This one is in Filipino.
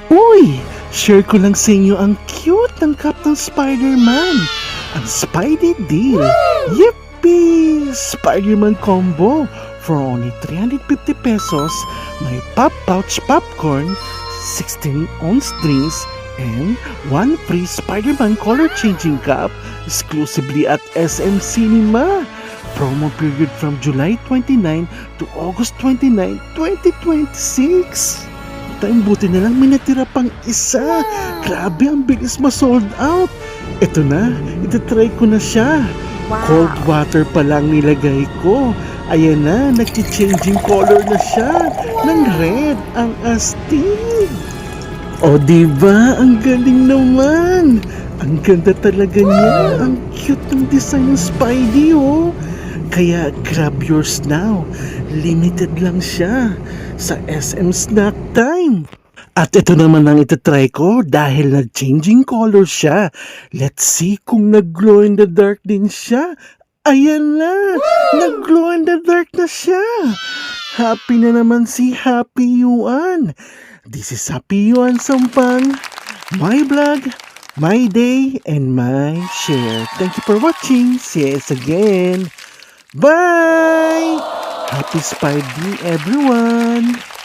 Uy! Share ko lang sa inyo ang cute ng Captain Spider-Man. Ang Spidey Deal. Yippee! Spider-Man combo. For only 350 pesos, may pop pouch popcorn, 16-ounce drinks, and one free Spider-Man color changing cup exclusively at SM Cinema. Promo period from July 29 to August 29, 2026. Tayong buti na lang may natira pang isa. Grabe, ang bilis ma-sold out. Ito na, itatry ko na siya. Cold water pa lang nilagay ko. Ayan na, nag-changing color na siya. Ng red, ang astig. O diba, ang galing naman. Ang ganda talaga niya. Ang cute ng design ng Spidey, oh. Kaya grab yours now. Limited lang siya sa SM Snack Time. At ito naman ang itatry ko dahil nag-changing color siya. Let's see kung nag-glow in the dark din siya. Ayan na! Nag-glow in the dark na siya. Happy na naman si Happy Yuan. This is Happy Yuan Sampang. My vlog, my day, and my share. Thank you for watching. See you again. Bye! Happy Spidey, everyone!